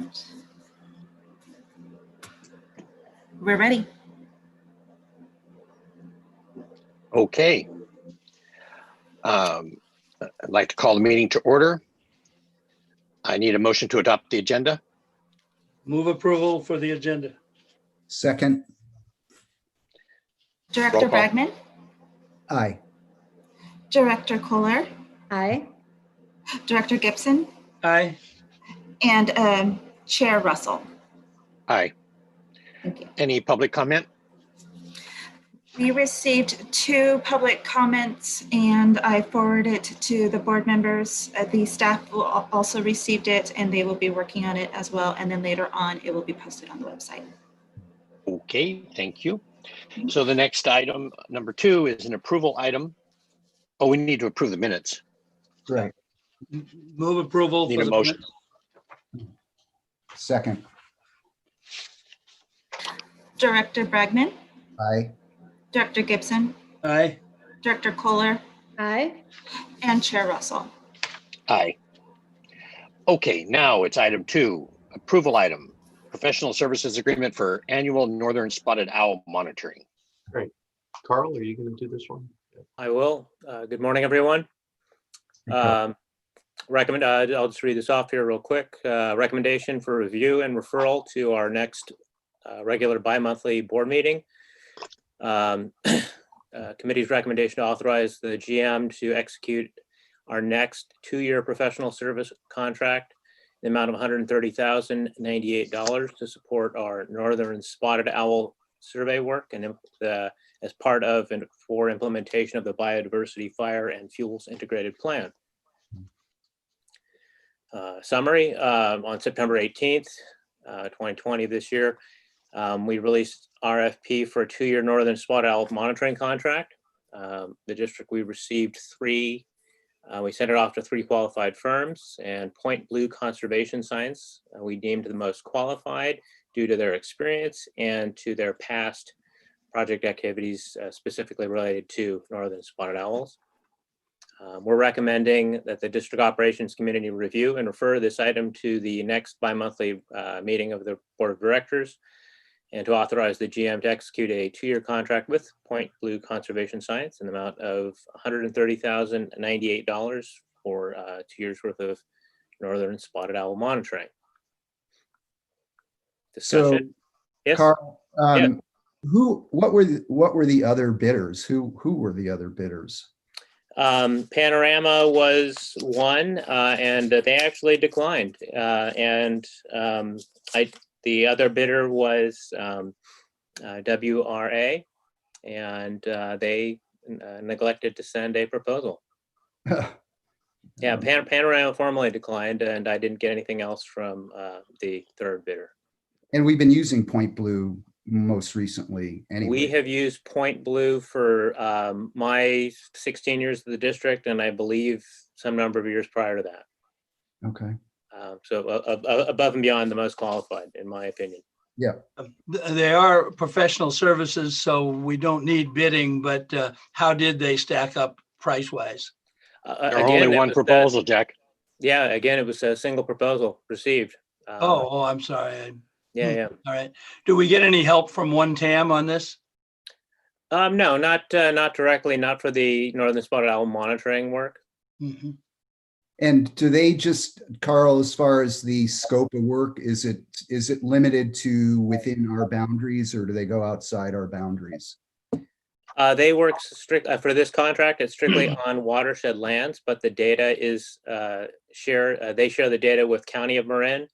right. We're ready. Okay. I'd like to call the meeting to order. I need a motion to adopt the agenda. Move approval for the agenda. Second. Director Roll call. Bragman, Aye. Director Kohler, Aye. Director Gibson, Aye. and Chair Russell. Aye. Thank you. Any public comment? We received 2 public comments and I forwarded it to the board members. The staff will also received it and they will be working on it as well. And then later on, it will be posted on the website. Okay, thank you. So the next item, number 2, is an approval item. Oh, we need to approve the minutes. Right. Move approval. Need for a the motion. minutes. Second. Director Bragman, Aye. Director Gibson, Aye. Director Kohler, Aye. and Chair Russell. Aye. Okay, now it's item 2, approval item, professional services agreement for annual northern spotted owl monitoring. Great. Carl, are you going to do this one? I will. Good morning, everyone. I'll just read this off here real quick. Recommendation for review and referral to our next regular bi-monthly board meeting. Committee's recommendation to authorize the GM to execute our next 2-year professional service contract in the amount of $130,098 to support our northern spotted owl survey work and as part of and for implementation of the biodiversity fire and fuels integrated plan. Summary, on September 18th, 2020 this year, we released RFP for a 2-year northern spotted owl monitoring contract. The district, we received 3, we sent it off to 3 qualified firms, and Point Blue Conservation Science, we deemed the most qualified due to their experience and to their past project activities specifically related to northern spotted owls. We're recommending that the District Operations Committee review and refer this item to the next bi-monthly meeting of the Board of Directors, and to authorize the GM to execute a 2-year contract with Point Blue Conservation Science in the amount of $130,098 for 2 years worth of northern spotted owl monitoring. Discussion. Yes. Carl, Yeah. what were the other bidders? Who were the other bidders? Panorama was one, and they actually declined. The other bidder was WRA, and they neglected to send a proposal. Yeah, Panorama formally declined, and I didn't get anything else from the third bidder. And we've been using Point Blue most recently anyway. We have used Point Blue for my 16 years of the district, and I believe some number of years prior to that. Okay. So above and beyond the most qualified, in my opinion. Yeah. They are professional services, so we don't need bidding, but how did they stack up price-wise? There are only one proposal, Jack. Yeah, again, it was a single proposal received. Oh, I'm sorry. Yeah. All right. Do we get any help from One TAM on this? No, not directly, not for the northern spotted owl monitoring work. Mhm. And do they just, Carl, as far as the scope of work, is it limited to within our boundaries, or do they go outside our boundaries? They work strict for this contract. It's strictly on watershed lands, but the data is shared. They share the data with County of Marin,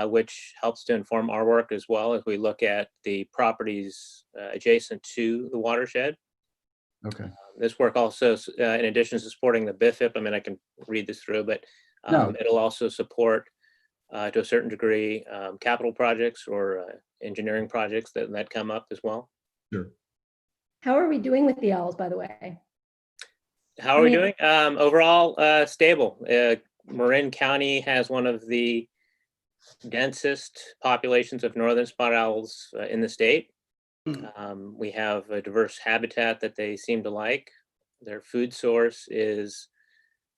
which helps to inform our work as well as we look at the properties adjacent to the watershed. Okay. This work also, in addition to supporting the BIFIP, I mean, I can read this through, but No. it'll also support, to a certain degree, capital projects or engineering projects that come up as well. Sure. How are we doing with the owls, by the way? How are we doing? Overall, stable. Marin County has one of the densest populations of northern spotted owls in the state. We have a diverse habitat that they seem to like. Their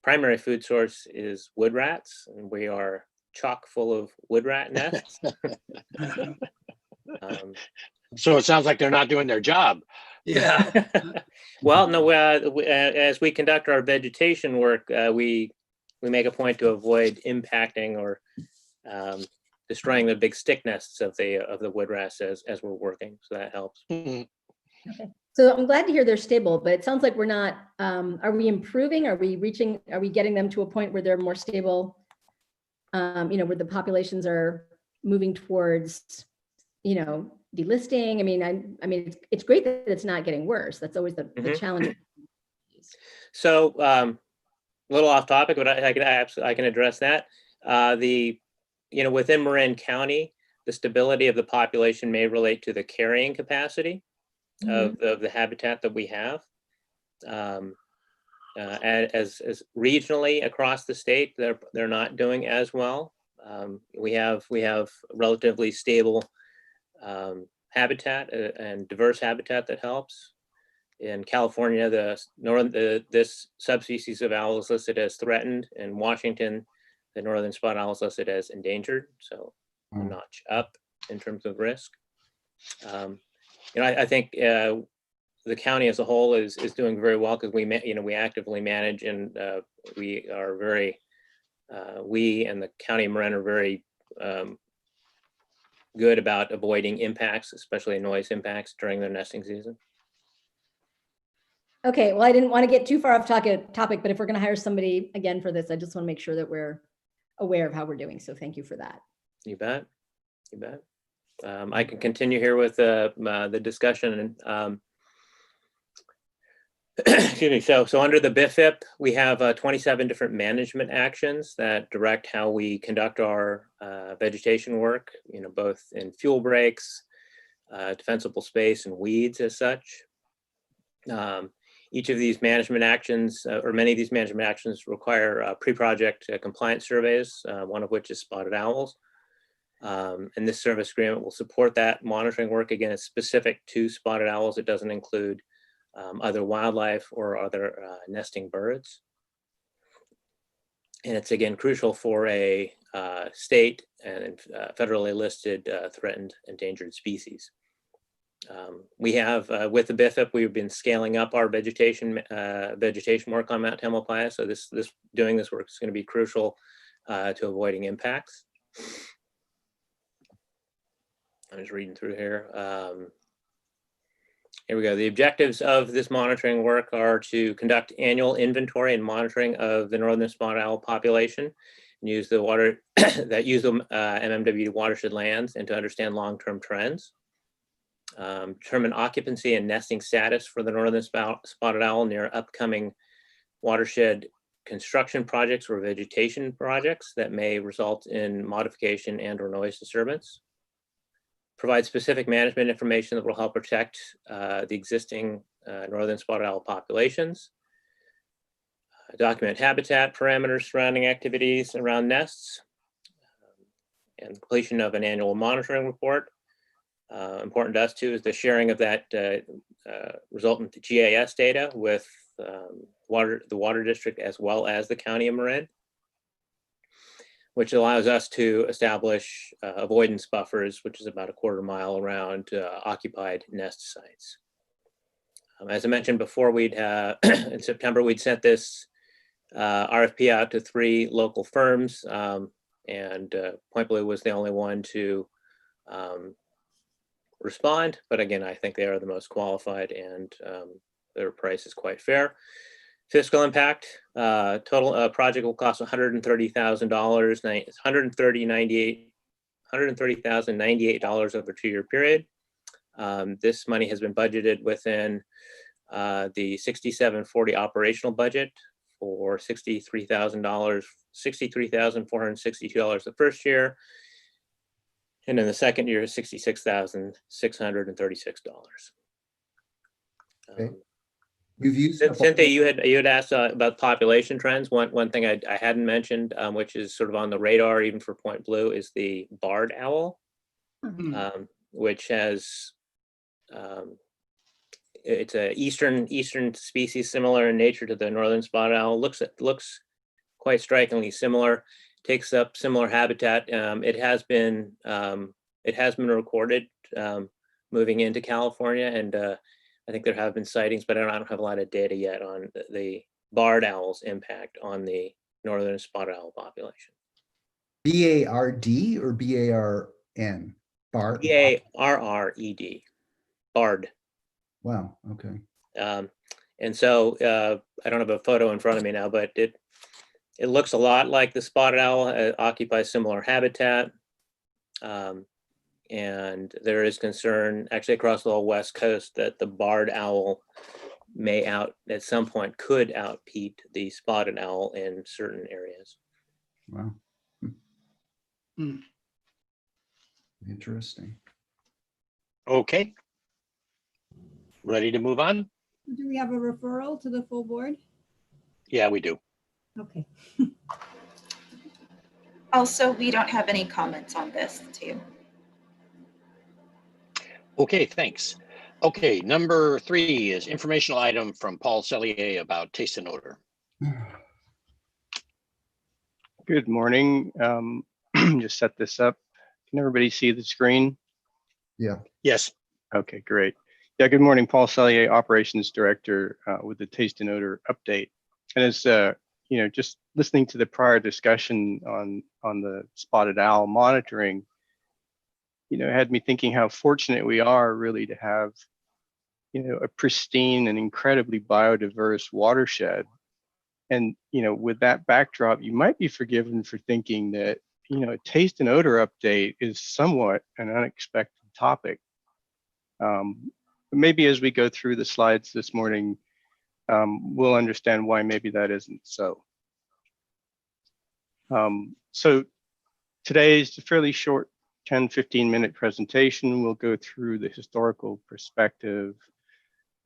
primary food source is wood rats, and we are chock full of wood rat nests. So it sounds like they're not doing their job. Yeah. Well, no, as we conduct our vegetation work, we make a point to avoid impacting or destroying the big stick nests of the wood rats as we're working. So that helps. Mhm. So I'm glad to hear they're stable, but it sounds like we're not, are we improving? Are we getting them to a point where they're more stable? Where the populations are moving towards, delisting. I mean, it's great that it's not getting worse. That's always the challenge. So a little off topic, but I can address that. Within Marin County, the stability of the population may relate to the carrying capacity of the habitat that we have. As regionally across the state, they're not doing as well. We have relatively stable habitat and diverse habitat that helps. In California, this subspecies of owl is listed as threatened. In Washington, the northern spotted owl is listed as endangered, so a notch up in terms of risk. I think the county as a whole is doing very well because we actively manage, and we and the county of Marin are very good about avoiding impacts, especially noise impacts during their nesting season. Okay, well, I didn't want to get too far off topic, but if we're going to hire somebody again for this, I just want to make sure that we're aware of how we're doing. So thank you for that. You bet. You bet. I can continue here with the discussion. Excuse me. So under the BIFIP, we have 27 different management actions that direct how we conduct our vegetation work, both in fuel breaks, defensible space, and weeds as such. Each of these management actions, or many of these management actions, require pre-project compliance surveys, one of which is spotted owls. And this service agreement will support that monitoring work. Again, it's specific to spotted owls. It doesn't include other wildlife or other nesting birds. And it's, again, crucial for a state and federally listed threatened endangered species. We have, with the BIFIP, we've been scaling up our vegetation work on Mount Tamalpais. So doing this work is going to be crucial to avoiding impacts. I'm just reading through here. Here we go. The objectives of this monitoring work are to conduct annual inventory and monitoring of the northern spotted owl population, and use the MMW watershed lands, and to understand long-term trends. Determine occupancy and nesting status for the northern spotted owl near upcoming watershed construction projects or vegetation projects that may result in modification and or noise disturbance. Provide specific management information that will help protect the existing northern spotted owl populations. Document habitat parameters surrounding activities around nests, and completion of an annual monitoring report. Important to us too is the sharing of that resultant GIS data with the water district as well as the county of Marin, which allows us to establish avoidance buffers, which is about a quarter mile around occupied nest sites. As I mentioned before, in September, we'd sent this RFP out to 3 local firms, and Point Blue was the only one to respond. But again, I think they are the most qualified, and their price is quite fair. Fiscal impact, total project will cost $130,000, $130,098 over a 2-year period. This money has been budgeted within the 6740 operational budget for $63,462 the first year. And in the second year, $66,636. Okay. You've used up all- Cynthia, you had asked about population trends. One thing I hadn't mentioned, which is sort of on the radar even for Point Blue, is the barred owl, which has it's a eastern species similar in nature to the northern spotted owl. Looks quite strikingly similar. takes up similar habitat. It has been recorded moving into California, and I think there have been sightings, but I don't have a lot of data yet on the barred owl's impact on the northern spotted owl population. B-A-R-D or B-A-R-N? Bar. B-A-R-R-E-D, barred. Wow. Okay. And so I don't have a photo in front of me now, but it looks a lot like the spotted owl. It occupies similar habitat. And there is concern actually across the whole West Coast that the barred owl may at some point could outpeat the spotted owl in certain areas. Wow. Hmm. Interesting. Okay. Ready to move on? Do we have a referral to the full board? Yeah, we do. Okay. Also, we don't have any comments on this too. Okay, thanks. Okay, number 3 is informational item from Paul Sellier about taste and odor. Good morning. Just set this up. Can everybody see the screen? Yeah. Yes. Okay, great. Yeah, good morning. Paul Sellier, Operations Director with the Taste and Odor Update. And as just listening to the prior discussion on the spotted owl monitoring, had me thinking how fortunate we are really to have, a pristine and incredibly biodiverse watershed. And, with that backdrop, you might be forgiven for thinking that, a taste and odor update is somewhat an unexpected topic. Maybe as we go through the slides this morning, we'll understand why maybe that isn't so. So today is a fairly short 10-15 minute presentation. We'll go through the historical perspective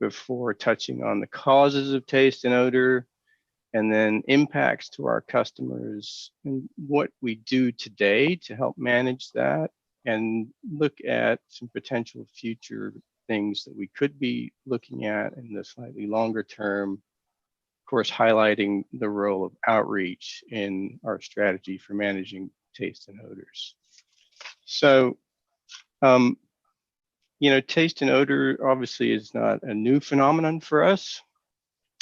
before touching on the causes of taste and odor, and then impacts to our customers and what we do today to help manage that, and look at some potential future things that we could be looking at in the slightly longer term. Of course, highlighting the role of outreach in our strategy for managing taste and odors. So, taste and odor obviously is not a new phenomenon for us.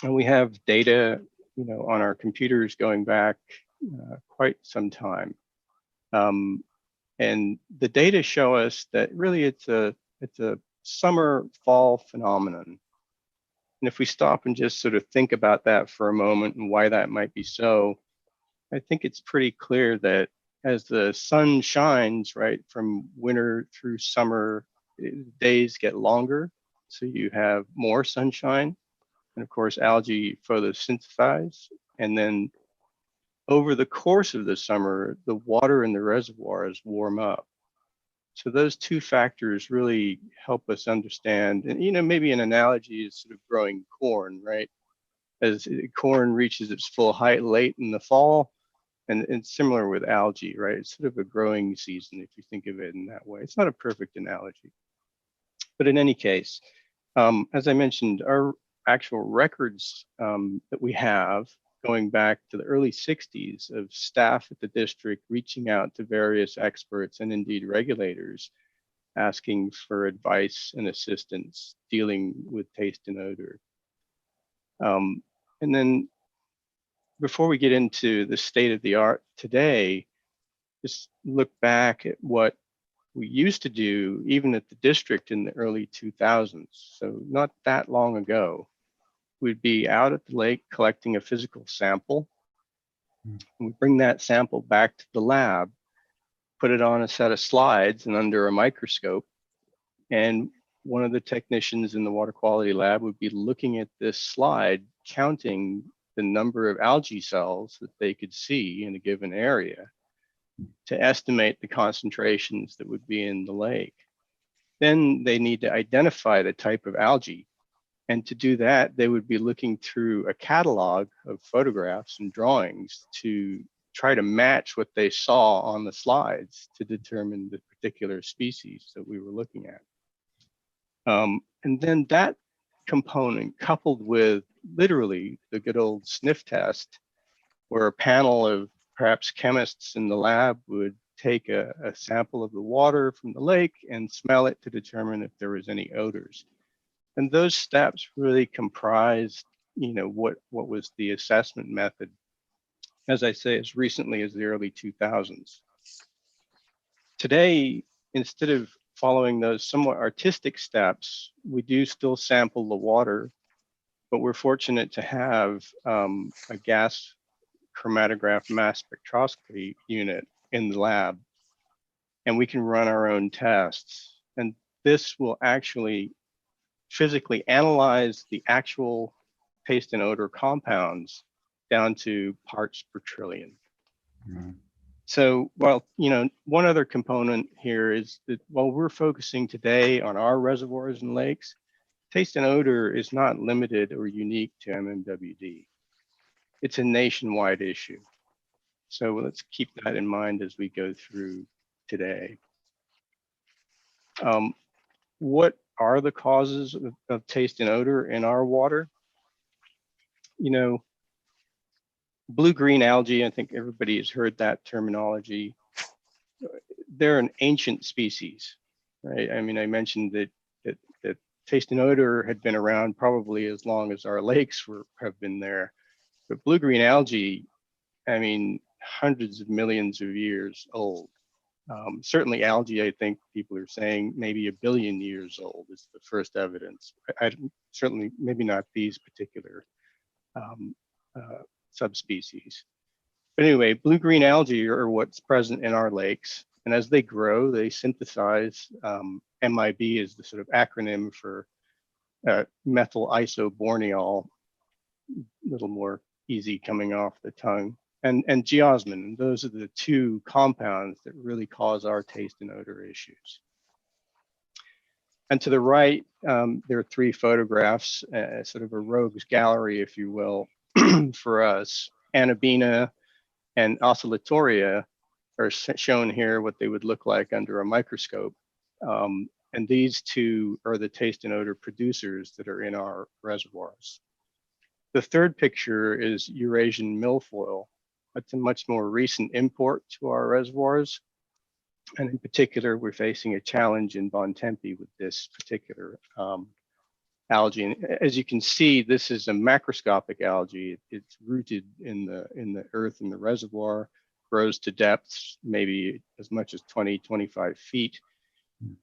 And we have data, on our computers going back quite some time. And the data show us that really it's a summer fall phenomenon. And if we stop and just sort of think about that for a moment and why that might be so, I think it's pretty clear that as the sun shines, right, from winter through summer, days get longer. So you have more sunshine. And of course, algae photosynthesize. And then over the course of the summer, the water in the reservoirs warm up. So those two factors really help us understand. And, maybe an analogy is sort of growing corn, right? As corn reaches its full height late in the fall, and it's similar with algae, right? It's sort of a growing season if you think of it in that way. It's not a perfect analogy. But in any case, as I mentioned, our actual records that we have going back to the early 60s of staff at the district reaching out to various experts and indeed regulators asking for advice and assistance dealing with taste and odor. And then before we get into the state of the art today, just look back at what we used to do even at the district in the early 2000s. So not that long ago, we'd be out at the lake collecting a physical sample. And we bring that sample back to the lab, put it on a set of slides and under a microscope. And one of the technicians in the water quality lab would be looking at this slide, counting the number of algae cells that they could see in a given area to estimate the concentrations that would be in the lake. Then they need to identify the type of algae. And to do that, they would be looking through a catalog of photographs and drawings to try to match what they saw on the slides to determine the particular species that we were looking at. And then that component coupled with literally the good old sniff test, where a panel of perhaps chemists in the lab would take a sample of the water from the lake and smell it to determine if there was any odors. And those steps really comprised, what was the assessment method, as I say, as recently as the early 2000s. Today, instead of following those somewhat artistic steps, we do still sample the water, but we're fortunate to have a gas chromatograph mass spectroscopy unit in the lab, and we can run our own tests. And this will actually physically analyze the actual taste and odor compounds down to parts per trillion. Mm-hmm. So, well, one other component here is that while we're focusing today on our reservoirs and lakes, taste and odor is not limited or unique to MMWD. It's a nationwide issue. So let's keep that in mind as we go through today. What are the causes of taste and odor in our water? Blue-green algae, I think everybody has heard that terminology. They're an ancient species, right? I mean, I mentioned that taste and odor had been around probably as long as our lakes have been there. But blue-green algae, I mean, hundreds of millions of years old. Certainly algae, I think people are saying maybe 1 billion years old is the first evidence. Certainly, maybe not these particular subspecies. But anyway, blue-green algae are what's present in our lakes. And as they grow, they synthesize. MIB is the sort of acronym for methyl isoborneol, a little more easy coming off the tongue, and geosmin. Those are the two compounds that really cause our taste and odor issues. And to the right, there are 3 photographs, sort of a rogues gallery, if you will, for us. Anabina and Oscillatoria are shown here, what they would look like under a microscope. And these 2 are the taste and odor producers that are in our reservoirs. The third picture is Eurasian milfoil. That's a much more recent import to our reservoirs. And in particular, we're facing a challenge in Bontempi with this particular algae. And as you can see, this is a macroscopic algae. It's rooted in the earth in the reservoir, grows to depths maybe as much as 20, 25 feet.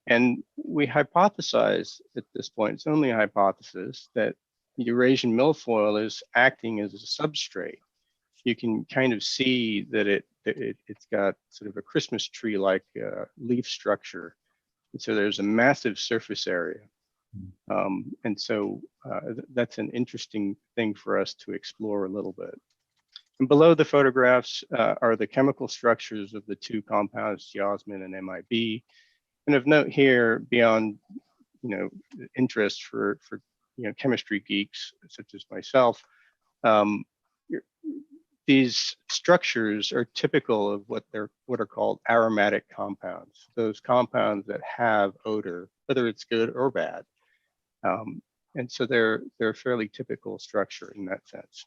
And we hypothesize at this point, it's only a hypothesis, that Eurasian milfoil is acting as a substrate. You can kind of see that it's got sort of a Christmas tree-like leaf structure. And so there's a massive surface area. And so that's an interesting thing for us to explore a little bit. And below the photographs are the chemical structures of the 2 compounds, geosmin and MIB. And of note here, beyond interest for chemistry geeks such as myself, these structures are typical of what are called aromatic compounds. Those compounds that have odor, whether it's good or bad. And so they're a fairly typical structure in that sense.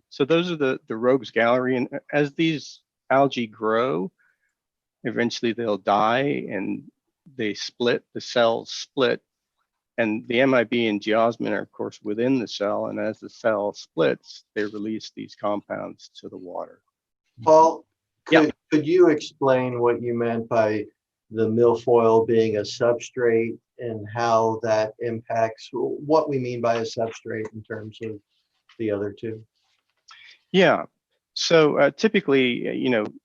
So those are the rogues gallery, and as these algae grow, eventually they'll die and they split, the cells split, and the MIB and geosmin are of course within the cell, and as the cell splits, they release these compounds to the water. Paul, Yeah. could you explain what you meant by the milfoil being a substrate and how that impacts what we mean by a substrate in terms of the other 2? Yeah. So typically,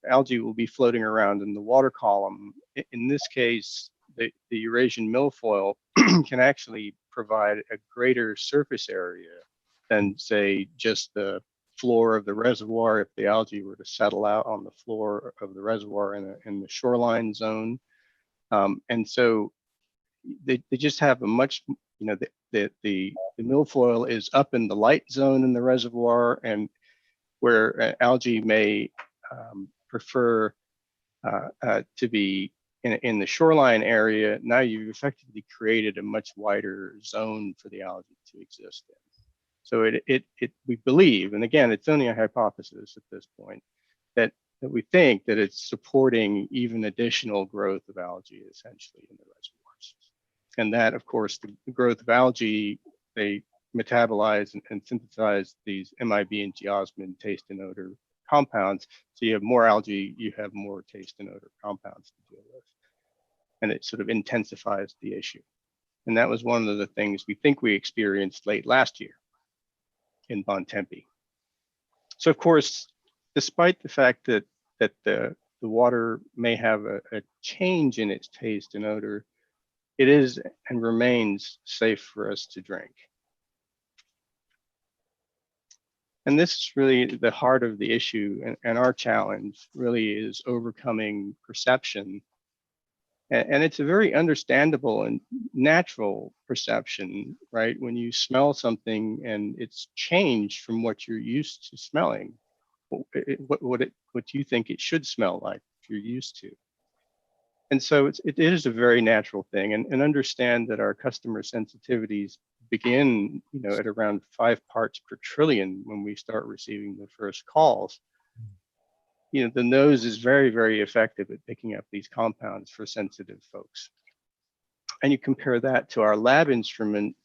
algae will be floating around in the water column. In this case, the Eurasian milfoil can actually provide a greater surface area than, say, just the floor of the reservoir if the algae were to settle out on the floor of the reservoir in the shoreline zone. And so they just have a much, the milfoil is up in the light zone in the reservoir, and where algae may prefer to be in the shoreline area, now you've effectively created a much wider zone for the algae to exist in. So we believe, and again, it's only a hypothesis at this point, that we think that it's supporting even additional growth of algae essentially in the reservoirs. And that, of course, the growth of algae, they metabolize and synthesize these MIB and geosmin taste and odor compounds. So you have more algae, you have more taste and odor compounds to deal with. And it sort of intensifies the issue. And that was one of the things we think we experienced late last year in Bontempi. So of course, despite the fact that the water may have a change in its taste and odor, it is and remains safe for us to drink. And this is really the heart of the issue, and our challenge really is overcoming perception. And it's a very understandable and natural perception, right? When you smell something and it's changed from what you're used to smelling, what you think it should smell like if you're used to. And so it is a very natural thing, and understand that our customer sensitivities begin, at around 5 parts per trillion when we start receiving the first calls. The nose is very, very effective at picking up these compounds for sensitive folks. And you compare that to our lab instrument,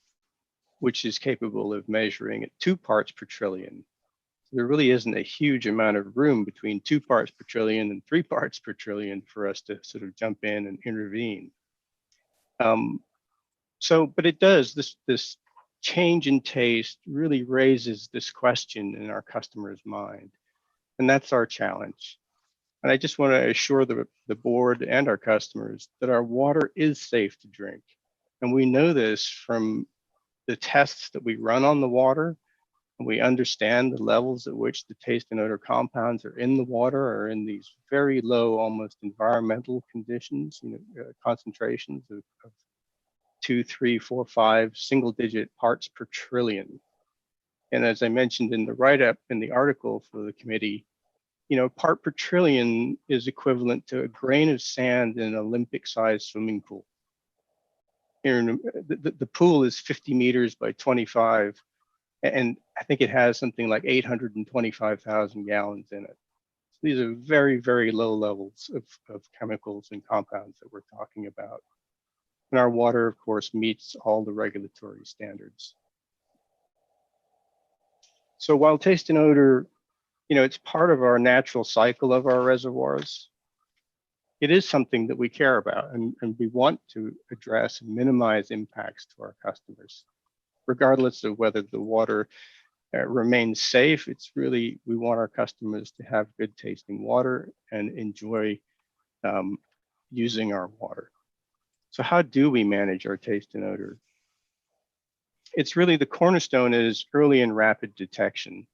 which is capable of measuring at 2 parts per trillion. There really isn't a huge amount of room between 2 parts per trillion and 3 parts per trillion for us to sort of jump in and intervene. But it does, this change in taste really raises this question in our customer's mind. And that's our challenge. And I just want to assure the board and our customers that our water is safe to drink. And we know this from the tests that we run on the water. And we understand the levels at which the taste and odor compounds are in the water are in these very low, almost environmental conditions, concentrations of 2, 3, 4, 5 single-digit parts per trillion. And as I mentioned in the write-up in the article for the committee, part per trillion is equivalent to a grain of sand in an Olympic-sized swimming pool. The pool is 50 meters by 25, and I think it has something like 825,000 gallons in it. So these are very, very low levels of chemicals and compounds that we're talking about. And our water, of course, meets all the regulatory standards. So while taste and odor, it's part of our natural cycle of our reservoirs, it is something that we care about and we want to address and minimize impacts to our customers. Regardless of whether the water remains safe, it's really, we want our customers to have good tasting water and enjoy using our water. So how do we manage our taste and odor? It's really, the cornerstone is early and rapid detection.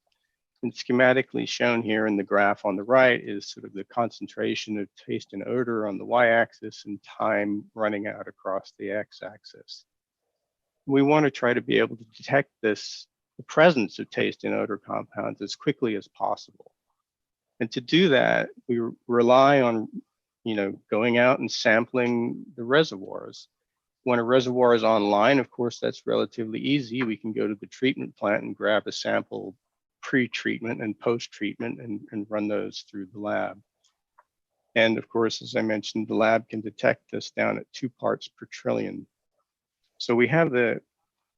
And schematically shown here in the graph on the right is sort of the concentration of taste and odor on the y-axis and time running out across the x-axis. We want to try to be able to detect the presence of taste and odor compounds as quickly as possible. And to do that, we rely on, going out and sampling the reservoirs. When a reservoir is online, of course, that's relatively easy. We can go to the treatment plant and grab a sample pre-treatment and post-treatment and run those through the lab. And of course, as I mentioned, the lab can detect this down at 2 parts per trillion. So we have the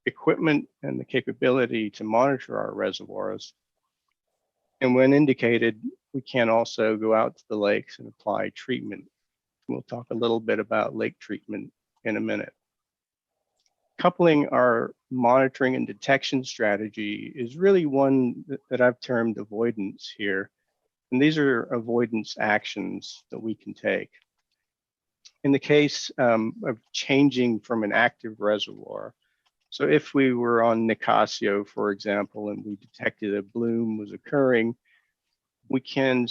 equipment and the capability to monitor our reservoirs. And when indicated, we can also go out to the lakes and apply treatment. We'll talk a little bit about lake treatment in a minute. Coupling our monitoring and detection strategy is really one that I've termed avoidance here. And these are avoidance actions that we can take. In the case of changing from an active reservoir, so if we were on Nicasio, for example, and we detected a bloom was occurring, we can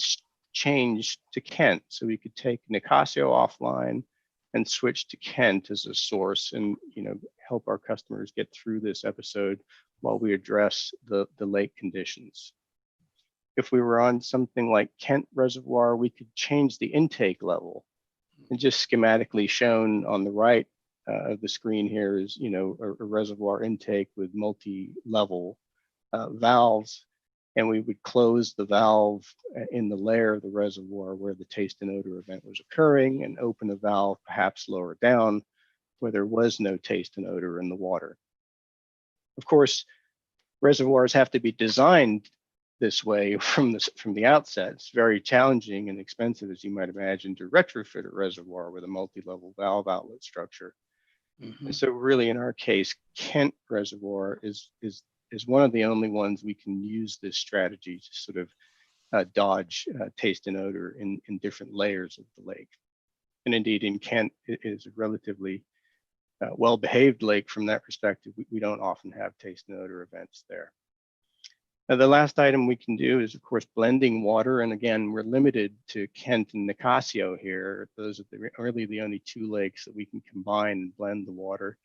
change to Kent. So we could take Nicasio offline and switch to Kent as a source and help our customers get through this episode while we address the lake conditions. If we were on something like Kent Reservoir, we could change the intake level. And just schematically shown on the right of the screen here is, a reservoir intake with multi-level valves. and we would close the valve in the layer of the reservoir where the taste and odor event was occurring and open a valve perhaps lower down where there was no taste and odor in the water. Of course, reservoirs have to be designed this way from the outset. It's very challenging and expensive, as you might imagine, to retrofit a reservoir with a multi-level valve outlet structure. And so really in our case, Kent Reservoir is one of the only ones we can use this strategy to sort of dodge taste and odor in different layers of the lake. And indeed in Kent, it is a relatively well-behaved lake from that perspective. We don't often have taste and odor events there. Now, the last item we can do is, of course, blending water. And again, we're limited to Kent and Nicasio here. Those are really the only two lakes that we can combine and blend the water.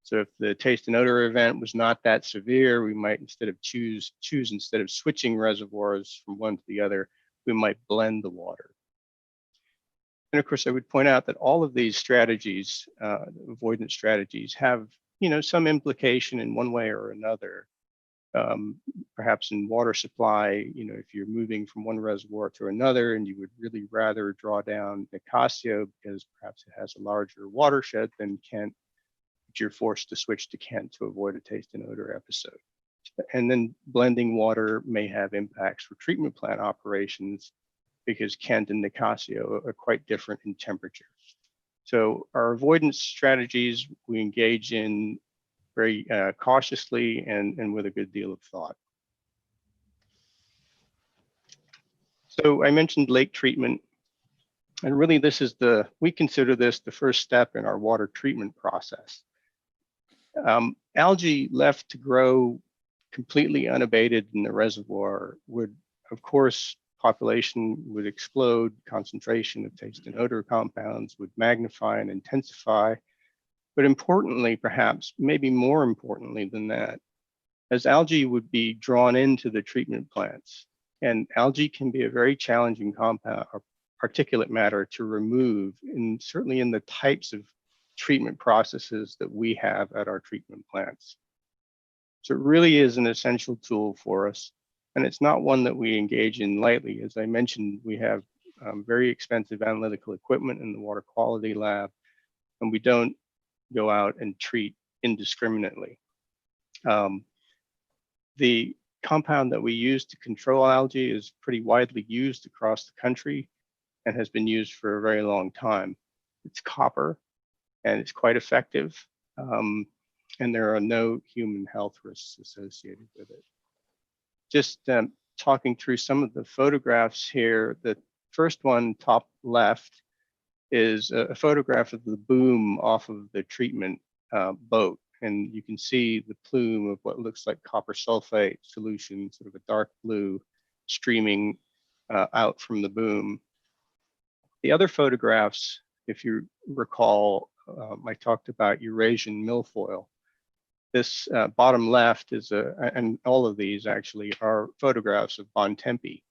So if the taste and odor event was not that severe, we might instead of choose instead of switching reservoirs from one to the other, we might blend the water. And of course, I would point out that all of these strategies, avoidance strategies, have some implication in one way or another. Perhaps in water supply, if you're moving from one reservoir to another and you would really rather draw down Nicasio because perhaps it has a larger watershed than Kent, but you're forced to switch to Kent to avoid a taste and odor episode. And then blending water may have impacts for treatment plant operations because Kent and Nicasio are quite different in temperature. So our avoidance strategies we engage in very cautiously and with a good deal of thought. So I mentioned lake treatment, and really we consider this the first step in our water treatment process. Algae left to grow completely unabated in the reservoir would, of course, population would explode, concentration of taste and odor compounds would magnify and intensify. But importantly, perhaps, maybe more importantly than that, as algae would be drawn into the treatment plants, and algae can be a very challenging compound or particulate matter to remove, certainly in the types of treatment processes that we have at our treatment plants. So it really is an essential tool for us, and it's not one that we engage in lightly. As I mentioned, we have very expensive analytical equipment in the water quality lab, and we don't go out and treat indiscriminately. The compound that we use to control algae is pretty widely used across the country and has been used for a very long time. It's copper, and it's quite effective, and there are no human health risks associated with it. Just talking through some of the photographs here, the first one, top left, is a photograph of the boom off of the treatment boat. And you can see the plume of what looks like copper sulfate solution, sort of a dark blue streaming out from the boom. The other photographs, if you recall, I talked about Eurasian milfoil. This bottom left is and all of these actually are photographs of Bontempi.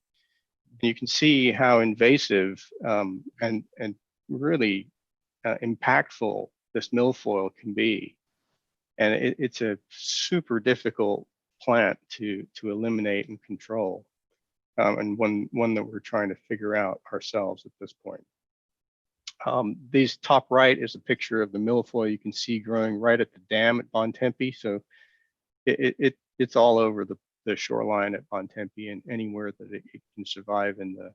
And you can see how invasive and really impactful this milfoil can be. And it's a super difficult plant to eliminate and control, and one that we're trying to figure out ourselves at this point. These top right is a picture of the milfoil you can see growing right at the dam at Bontempi. So it's all over the shoreline at Bontempi and anywhere that it can survive in the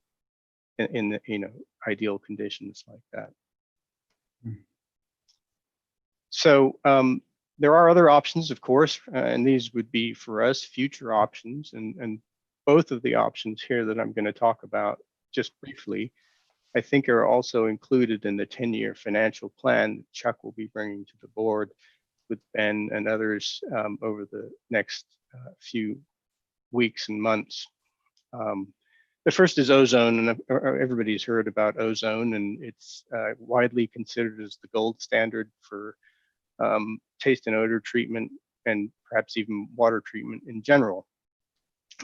ideal conditions like that. So there are other options, of course, and these would be for us future options, and both of the options here that I'm going to talk about just briefly, I think are also included in the 10-year financial plan that Chuck will be bringing to the board with Ben and others over the next few weeks and months. The first is ozone, and everybody's heard about ozone, and it's widely considered as the gold standard for taste and odor treatment and perhaps even water treatment in general.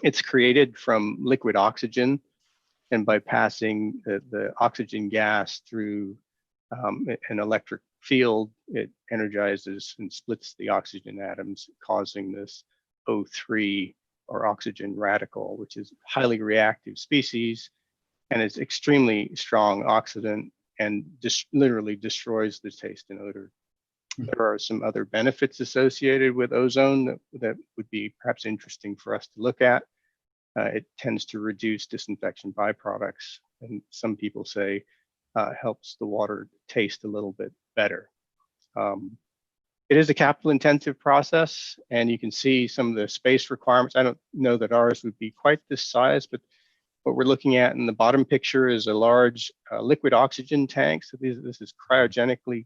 It's created from liquid oxygen, and by passing the oxygen gas through an electric field, it energizes and splits the oxygen atoms, causing this O3 or oxygen radical, which is a highly reactive species and is extremely strong oxidant and just literally destroys the taste and odor. There are some other benefits associated with ozone that would be perhaps interesting for us to look at. It tends to reduce disinfection byproducts, and some people say helps the water taste a little bit better. It is a capital intensive process, and you can see some of the space requirements. I don't know that ours would be quite this size, but what we're looking at in the bottom picture is a large liquid oxygen tank. So this is cryogenically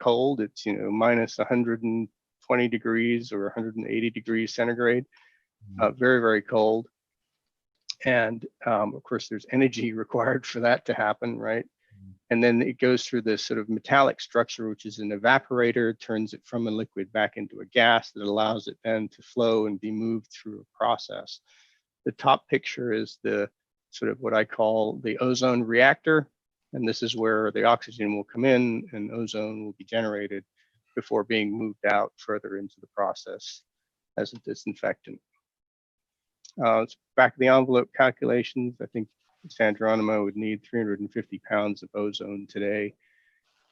cold. It's, minus 120 degrees or 180 degrees centigrade, very, very cold. And of course, there's energy required for that to happen, right? And then it goes through this sort of metallic structure, which is an evaporator, turns it from a liquid back into a gas that allows it then to flow and be moved through a process. The top picture is the sort of what I call the ozone reactor. And this is where the oxygen will come in and ozone will be generated before being moved out further into the process as a disinfectant. Back of the envelope calculations, I think San Geronimo would need 350 pounds of ozone today.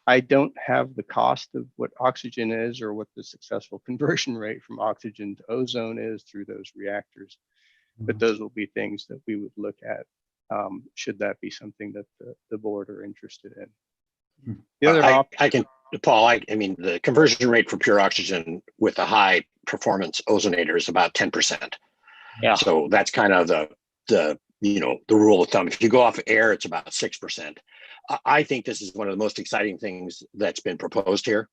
I don't have the cost of what oxygen is or what the successful conversion rate from oxygen to ozone is through those reactors, but those will be things that we would look at should that be something that the board are interested in. The other I can, Paul, I mean, the conversion rate for pure oxygen with a high performance ozonator is about 10%. Yeah. So that's kind of the rule of thumb. If you go off air, it's about 6%. I think this is one of the most exciting things that's been proposed here.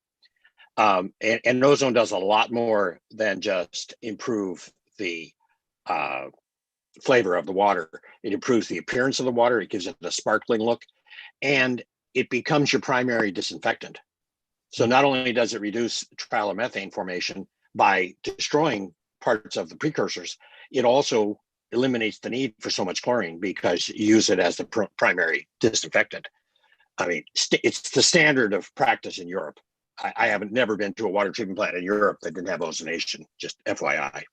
And ozone does a lot more than just improve the flavor of the water. It improves the appearance of the water. It gives it a sparkling look, and it becomes your primary disinfectant. So not only does it reduce trialomethane formation by destroying parts of the precursors, it also eliminates the need for so much chlorine because you use it as the primary disinfectant. I mean, it's the standard of practice in Europe. I haven't never been to a water treatment plant in Europe that didn't have ozonation, just FYI.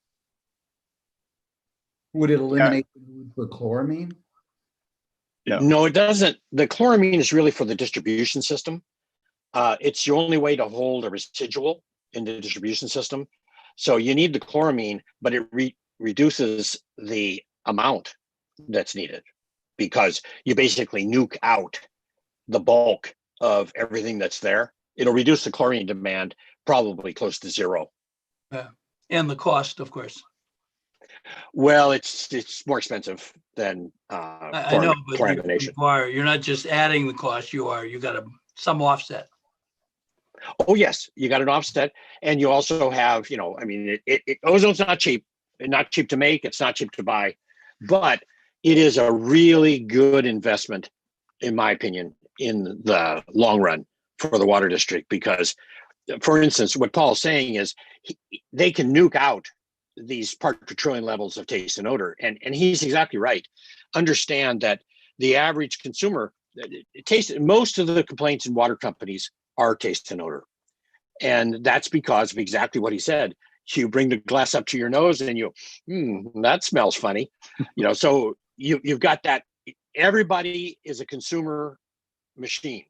Would it eliminate the need for chloramine? No, it doesn't. The chloramine is really for the distribution system. It's the only way to hold a residual in the distribution system. So you need the chloramine, but it reduces the amount that's needed because you basically nuke out the bulk of everything that's there. It'll reduce the chlorine demand probably close to zero. Yeah, and the cost, of course. Well, it's more expensive than I know, but chlorination. you're not just adding the cost. You got some offset. Oh yes, you got an offset, and you also have, I mean, ozone's not cheap to make. It's not cheap to buy, but it is a really good investment, in my opinion, in the long run for the water district. Because, for instance, what Paul's saying is they can nuke out these part per trillion levels of taste and odor, and he's exactly right. Understand that the average consumer most of the complaints in water companies are taste and odor. And that's because of exactly what he said. You bring the glass up to your nose and that smells funny. So you've got that. Everybody is a consumer machine,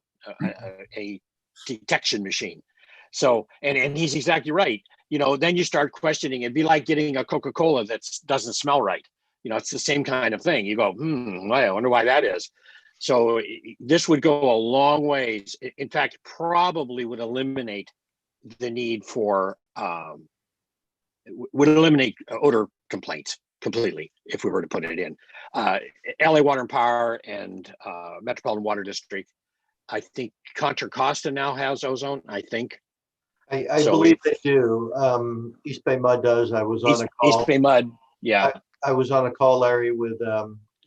a detection machine. So, and he's exactly right. Then you start questioning. It'd be like getting a Coca-Cola that doesn't smell right. It's the same kind of thing. You go, I wonder why that is. So this would go a long ways. In fact, probably would eliminate the need for, would eliminate odor complaints completely if we were to put it in. LA Water and Power and Metropolitan Water District, I think Contra Costa now has ozone, I think. I believe they do. East Bay Mud does. I was on a call. East Bay Mud, yeah. I was on a call, Larry, with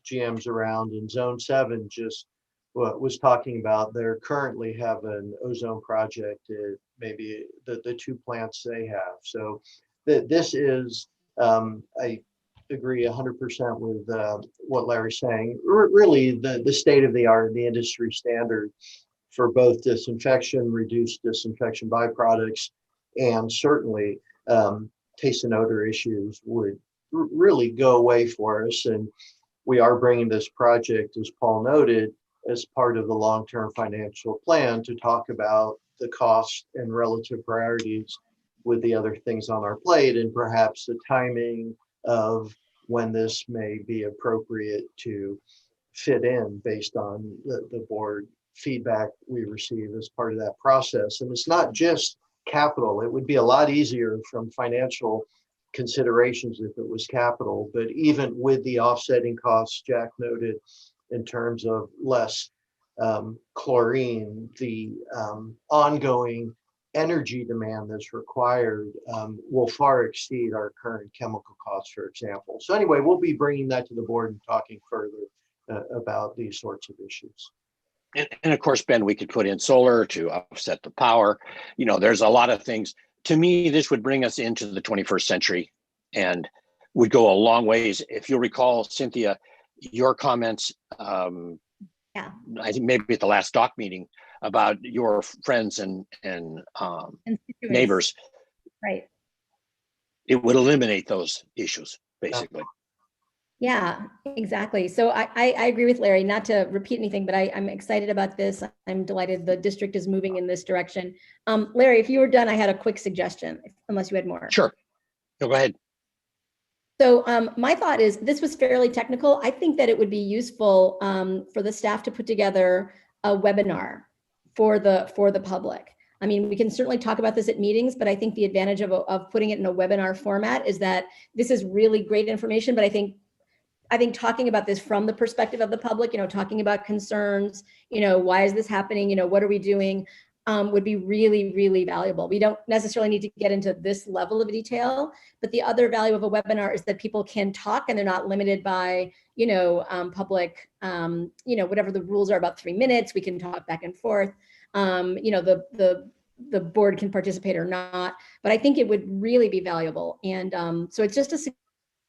GMs around, and Zone 7 just was talking about they currently have an ozone project at maybe the two plants they have. So this is, I agree 100% with what Larry's saying. Really, the state of the art, the industry standard for both disinfection, reduced disinfection byproducts, and certainly taste and odor issues would really go away for us. And we are bringing this project, as Paul noted, as part of the long-term financial plan to talk about the cost and relative priorities with the other things on our plate, and perhaps the timing of when this may be appropriate to fit in based on the board feedback we receive as part of that process. And it's not just capital. It would be a lot easier from financial considerations if it was capital, but even with the offsetting costs Jack noted in terms of less chlorine, the ongoing energy demand that's required will far exceed our current chemical costs, for example. So anyway, we'll be bringing that to the board and talking further about these sorts of issues. And of course, Ben, we could put in solar to offset the power. You know, there's a lot of things. To me, this would bring us into the 21st century and would go a long ways. If you'll recall, Cynthia, your comments, Yeah. I think maybe at the last doc meeting about your friends and neighbors, Right. it would eliminate those issues, basically. Yeah, exactly. So I agree with Larry, not to repeat anything, but I'm excited about this. I'm delighted the district is moving in this direction. Larry, if you were done, I had a quick suggestion, unless you had more. Sure. No, go ahead. So my thought is this was fairly technical. I think that it would be useful for the staff to put together a webinar for the public. I mean, we can certainly talk about this at meetings, but I think the advantage of putting it in a webinar format is that this is really great information, but I think talking about this from the perspective of the public, talking about concerns, why is this happening? What are we doing? Would be really, really valuable. We don't necessarily need to get into this level of detail, but the other value of a webinar is that people can talk and they're not limited by, public, whatever the rules are about 3 minutes. We can talk back and forth. The board can participate or not, but I think it would really be valuable. And so it's just a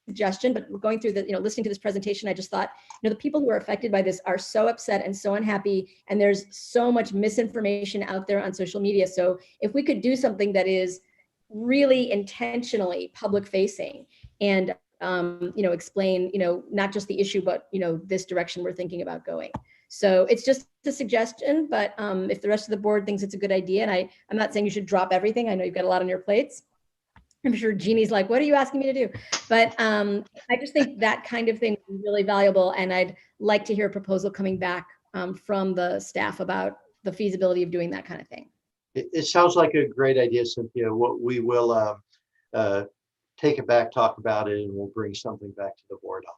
suggestion, but going through the, listening to this presentation, I just thought, the people who are affected by this are so upset and so unhappy, and there's so much misinformation out there on social media. So if we could do something that is really intentionally public facing and, explain, not just the issue, but, this direction we're thinking about going. So it's just a suggestion, but if the rest of the board thinks it's a good idea, and I'm not saying you should drop everything. I know you've got a lot on your plates. I'm sure Jeannie's like, what are you asking me to do? But I just think that kind of thing is really valuable. And I'd like to hear a proposal coming back from the staff about the feasibility of doing that kind of thing. It sounds like a great idea, Cynthia. We will take it back, talk about it, and we'll bring something back to the board on.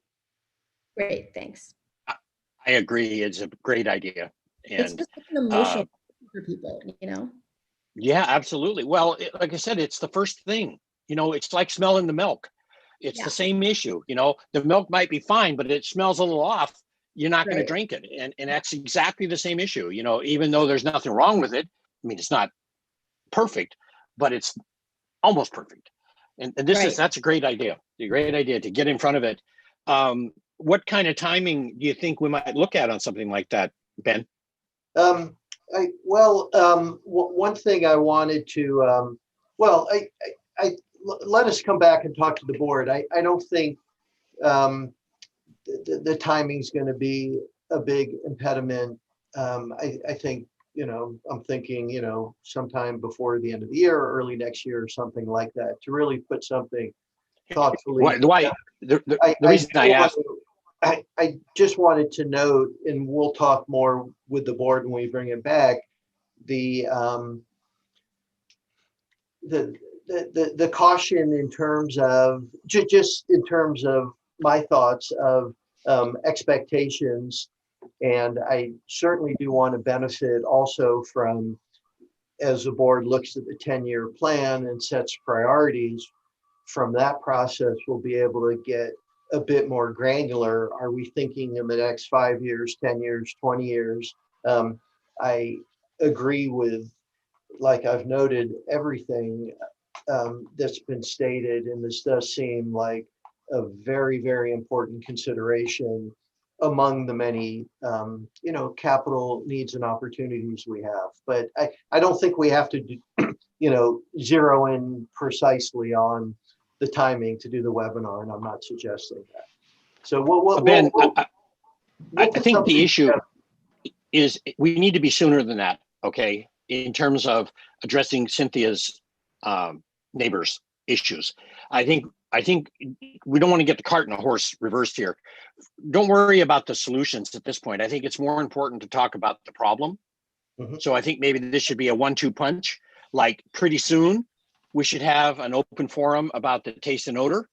Great, thanks. I agree. It's a great idea. And it's just an emotional for people, Yeah, absolutely. Well, like I said, it's the first thing. It's like smelling the milk. It's the same issue. The milk might be fine, but it smells a little off. You're not going to drink it. And that's exactly the same issue. Even though there's nothing wrong with it. I mean, it's not perfect, but it's almost perfect. And that's a great idea. A great idea to get in front of it. What kind of timing do you think we might look at on something like that, Ben? One thing I wanted to, let us come back and talk to the board. I don't think the timing is going to be a big impediment. I think, I'm thinking, sometime before the end of the year or early next year or something like that to really put something thoughtfully. The reason I asked. I just wanted to note, and we'll talk more with the board when we bring it back, the caution in terms of just in terms of my thoughts of expectations, and I certainly do want to benefit also from, as the board looks at the 10-year plan and sets priorities, from that process we'll be able to get a bit more granular. Are we thinking in the next 5 years, 10 years, 20 years? I agree with, like I've noted, everything that's been stated, and this does seem like a very, very important consideration among the many, capital needs and opportunities we have. But I don't think we have to, zero in precisely on the timing to do the webinar, and I'm not suggesting that. So we'll Ben, we'll I put think something the issue together. is we need to be sooner than that, okay, in terms of addressing Cynthia's neighbors' issues. I think we don't want to get the cart and the horse reversed here. Don't worry about the solutions at this point. I think it's more important to talk about the problem. Mhm. So I think maybe this should be a 1-2 punch. Like pretty soon, we should have an open forum about the taste and odor,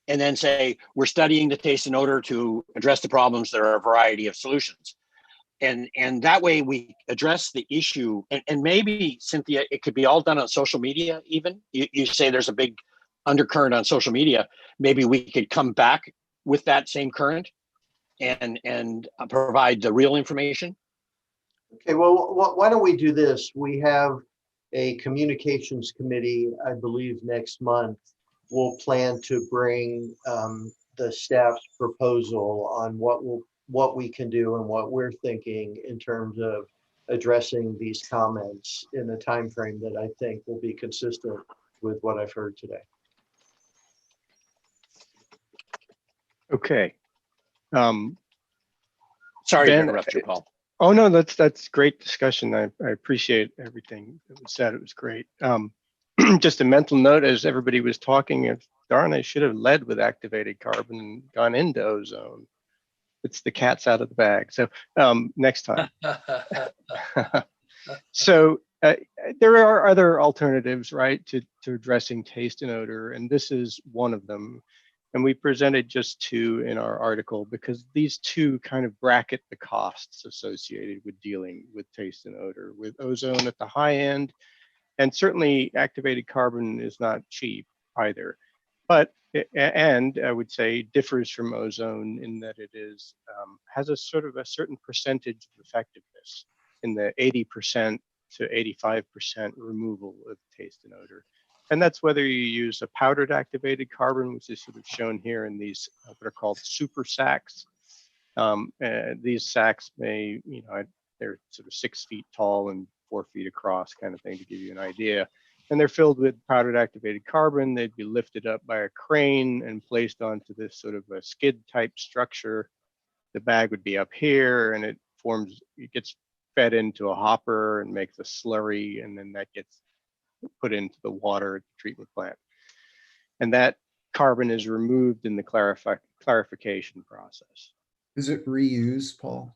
and then say we're studying the taste and odor to address the problems. There are a variety of solutions. And that way we address the issue, and maybe, Cynthia, it could be all done on social media. Even you say there's a big undercurrent on social media. Maybe we could come back with that same current and provide the real information. Okay, well, why don't we do this? We have a communications committee, I believe, next month. We'll plan to bring the staff's proposal on what we can do and what we're thinking in terms of addressing these comments in a time frame that I think will be consistent with what I've heard today. Okay. Sorry Ben, to interrupt you, Paul. Oh no, that's great discussion. I appreciate everything that was said. It was great. Just a mental note as everybody was talking, darn, I should have led with activated carbon and gone into ozone. It's the cat's out of the bag. So next time. So there are other alternatives, right, to addressing taste and odor, and this is one of them. And we presented just 2 in our article because these 2 kind of bracket the costs associated with dealing with taste and odor, with ozone at the high end. And certainly activated carbon is not cheap either. But, and I would say differs from ozone in that it is, has a sort of a certain percentage of effectiveness in the 80% to 85% removal of taste and odor. And that's whether you use a powdered activated carbon, which is sort of shown here in these what are called super sacks. These sacks may, they're sort of 6 feet tall and 4 feet across, kind of thing, to give you an idea. And they're filled with powdered activated carbon. They'd be lifted up by a crane and placed onto this sort of a skid type structure. The bag would be up here, and it gets fed into a hopper and makes a slurry, and then that gets put into the water at the treatment plant. And that carbon is removed in the clarification process. Is it reused, Paul?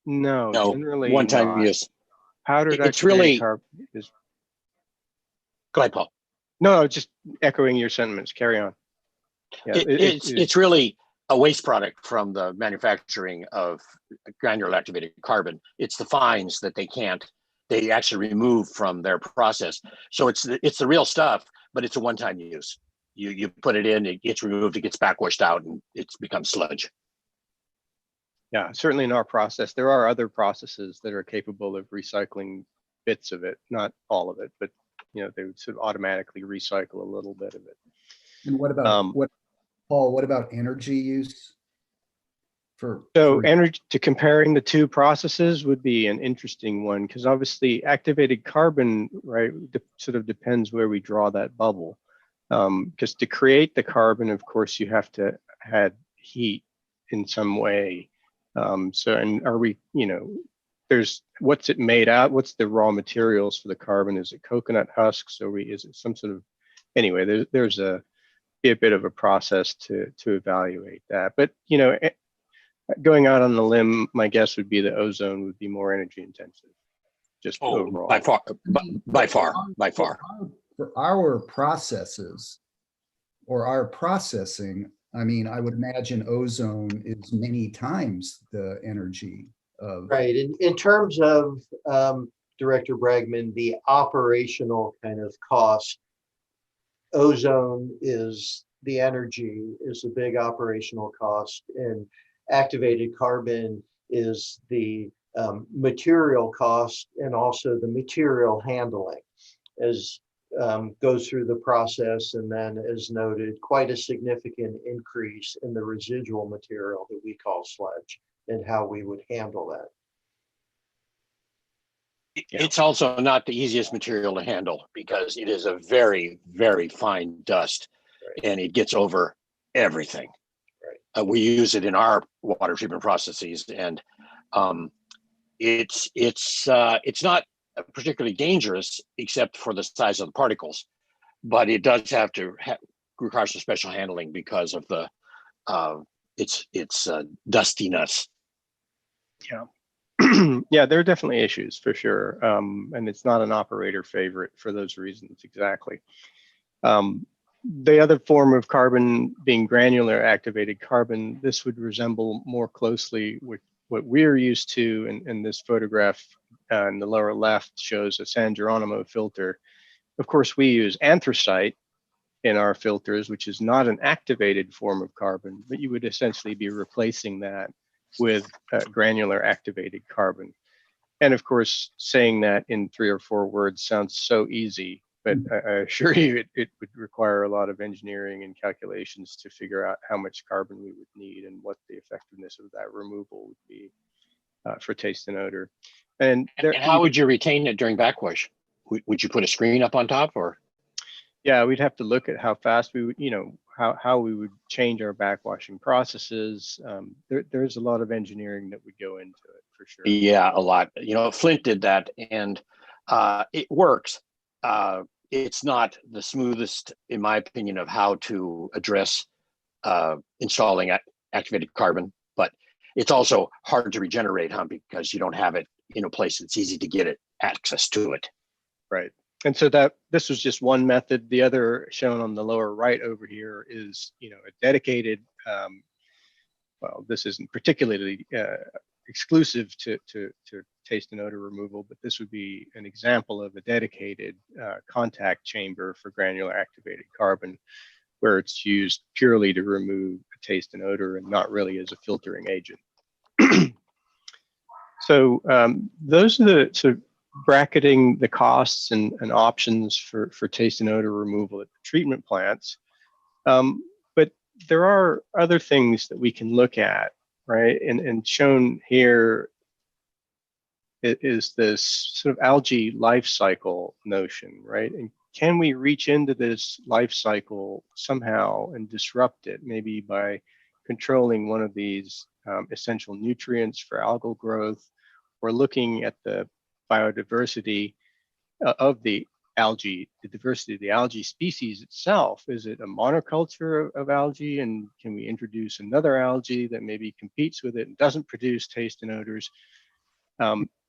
No, generally one-time not. use. Powdered It's activated really. carbon is. Go ahead, Paul. No, just echoing your sentiments. Carry on. Yeah, It's really a waste product from the manufacturing of granular activated carbon. It's the fines that they actually remove from their process. So it's the real stuff, but it's a one-time use. You put it in, it gets removed, it gets back washed out, and it's become sludge. Yeah, certainly in our process. There are other processes that are capable of recycling bits of it, not all of it, but they would sort of automatically recycle a little bit of it. And what about Paul? What about energy use? Energy, to comparing the 2 processes would be an interesting one, because obviously activated carbon, right, sort of depends where we draw that bubble. Because to create the carbon, of course, you have to add heat in some way. And are we, there's what's it made out? What's the raw materials for the carbon? Is it coconut husks, or is it some sort of, anyway, there's a bit of a process to evaluate that. But, going out on the limb, my guess would be the ozone would be more energy intensive, just overall. By far. For our processes or our processing, I mean, I would imagine ozone is many times the energy of. Right. In terms of Director Bragman, the operational kind of cost, ozone is the energy, is a big operational cost, and activated carbon is the material cost and also the material handling as goes through the process, and then, as noted, quite a significant increase in the residual material that we call sludge and how we would handle that. Yeah. It's also not the easiest material to handle because it is a very, very fine dust, and it gets over everything. We use it in our water treatment processes, and it's not particularly dangerous except for the size of the particles, but it does have to require some special handling because of the its dustiness. Yeah. Yeah, there are definitely issues for sure. And it's not an operator favorite for those reasons exactly. The other form of carbon being granular activated carbon, this would resemble more closely with what we're used to. In this photograph in the lower left shows a San Geronimo filter. Of course, we use anthracite in our filters, which is not an activated form of carbon, but you would essentially be replacing that with granular activated carbon. And of course, saying that in 3 or 4 words sounds so easy, but I assure you it would require a lot of engineering and calculations to figure out how much carbon we would need and what the effectiveness of that removal would be for taste and odor. And how would you retain it during backwash? Would you put a screen up on top, or? Yeah, we'd have to look at how fast we would, how we would change our backwashing processes. There's a lot of engineering that would go into it for sure. Yeah, a lot. Flint did that, and it works. It's not the smoothest, in my opinion, of how to address installing activated carbon, but it's also hard to regenerate, because you don't have it in a place that's easy to get it access to it. Right. And so this was just one method. The other shown on the lower right over here is, a dedicated, well, this isn't particularly exclusive to taste and odor removal, but this would be an example of a dedicated contact chamber for granular activated carbon, where it's used purely to remove taste and odor and not really as a filtering agent. So those are the sort of bracketing the costs and options for taste and odor removal at the treatment plants. But there are other things that we can look at, right? And shown here is this sort of algae life cycle notion, right? And can we reach into this life cycle somehow and disrupt it, maybe by controlling one of these essential nutrients for algal growth, or looking at the biodiversity of the algae, the diversity of the algae species itself? Is it a monoculture of algae, and can we introduce another algae that maybe competes with it and doesn't produce taste and odors?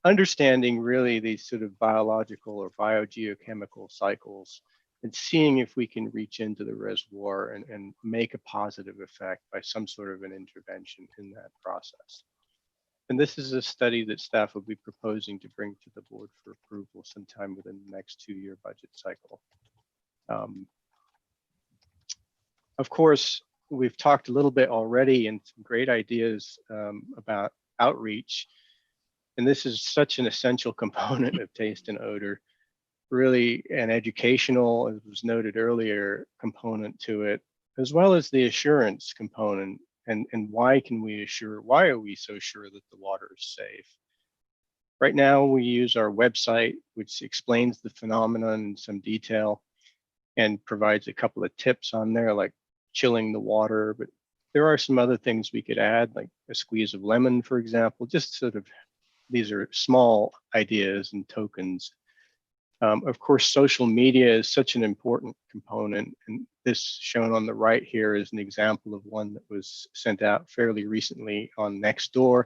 Understanding really these sort of biological or biogeochemical cycles and seeing if we can reach into the reservoir and make a positive effect by some sort of an intervention in that process. And this is a study that staff will be proposing to bring to the board for approval sometime within the next 2-year budget cycle. Of course, we've talked a little bit already and some great ideas about outreach. And this is such an essential component of taste and odor, really an educational, as was noted earlier, component to it, as well as the assurance component. And why are we so sure that the water is safe? Right now, we use our website, which explains the phenomenon in some detail and provides a couple of tips on there, like chilling the water. But there are some other things we could add, like a squeeze of lemon, for example. Just sort of, these are small ideas and tokens. Of course, social media is such an important component, and this shown on the right here is an example of one that was sent out fairly recently on Nextdoor.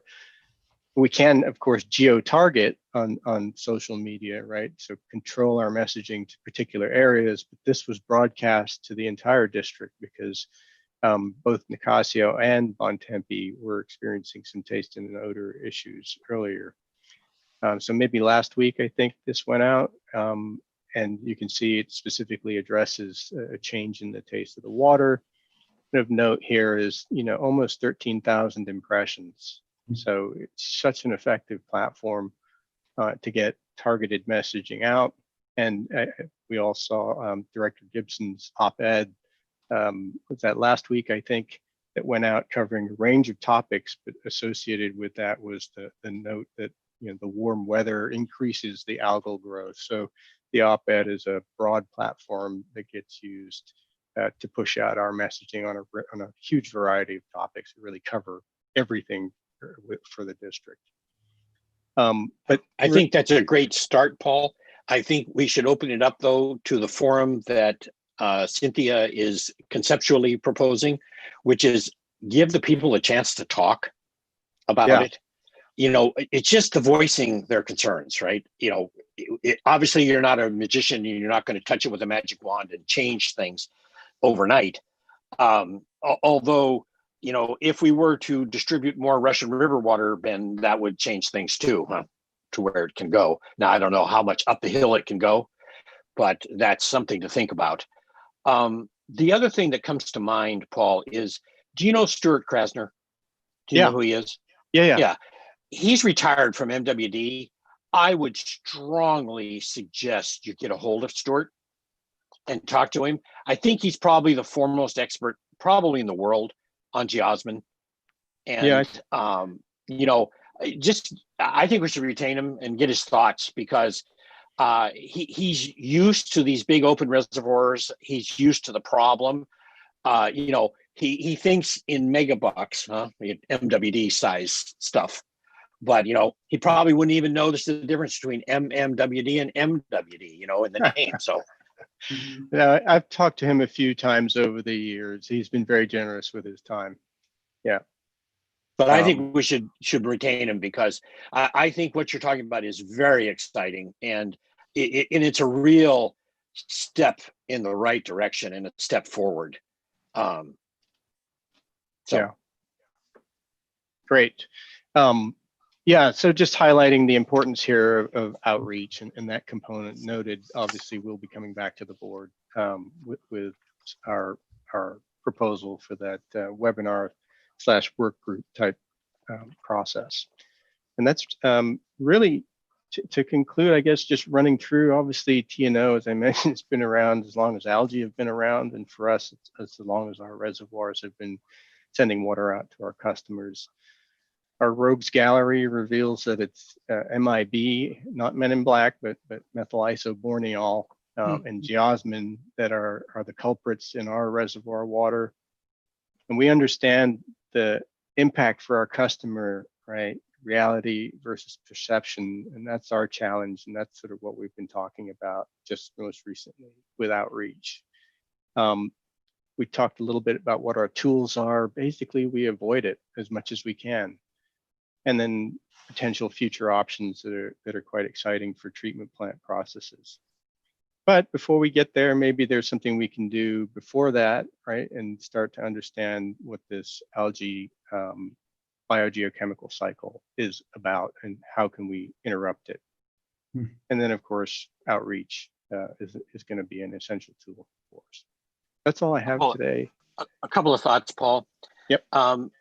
We can, of course, geo-target on social media, right? So control our messaging to particular areas, but this was broadcast to the entire district because both Nicasio and Bontempi were experiencing some taste and odor issues earlier. So maybe last week, I think this went out, and you can see it specifically addresses a change in the taste of the water. And of note here is, almost 13,000 impressions. So it's such an effective platform to get targeted messaging out. And we all saw Director Gibson's op-ed, was that last week, I think, that went out covering a range of topics, but associated with that was the note that the warm weather increases the algal growth. So the op-ed is a broad platform that gets used to push out our messaging on a huge variety of topics that really cover everything for the district. But I think that's a great start, Paul. I think we should open it up, though, to the forum that Cynthia is conceptually proposing, which is give the people a chance to talk about it. It's just the voicing their concerns, right? Obviously, you're not a magician and you're not going to touch it with a magic wand and change things overnight. Although, if we were to distribute more Russian River water, Ben, that would change things too, to where it can go. Now, I don't know how much up the hill it can go, but that's something to think about. The other thing that comes to mind, Paul, is, do you know Stuart Krasner? Do you know who he is? Yeah. He's retired from MWD. I would strongly suggest you get a hold of Stuart and talk to him. I think he's probably the foremost expert, probably in the world, on geosmin. And, I think we should retain him and get his thoughts, because he's used to these big open reservoirs. He's used to the problem. He thinks in megabucks, MWD size stuff. But, he probably wouldn't even know the difference between MMWD and MWD, in the name. So, yeah, I've talked to him a few times over the years. He's been very generous with his time. Yeah. But I think we should retain him, because I think what you're talking about is very exciting, and it's a real step in the right direction and a step forward. Yeah. Great. So just highlighting the importance here of outreach and that component noted. Obviously, we'll be coming back to the board with our proposal for that webinar / work group type process. And that's really to conclude, I guess, just running through. Obviously, TNO, as I mentioned, it's been around as long as algae have been around, and for us, it's as long as our reservoirs have been sending water out to our customers. Our rogues gallery reveals that it's MIB, not Men in Black, but methyl isoborneol and geosmin that are the culprits in our reservoir water. And we understand the impact for our customer, right? Reality versus perception. And that's our challenge. And that's sort of what we've been talking about just most recently with outreach. We talked a little bit about what our tools are. Basically, we avoid it as much as we can. And then potential future options that are quite exciting for treatment plant processes. But before we get there, maybe there's something we can do before that, right? And start to understand what this algae biogeochemical cycle is about and how can we interrupt it. And then, of course, outreach is going to be an essential tool for us. That's all I have today. A couple of thoughts, Paul. Yep.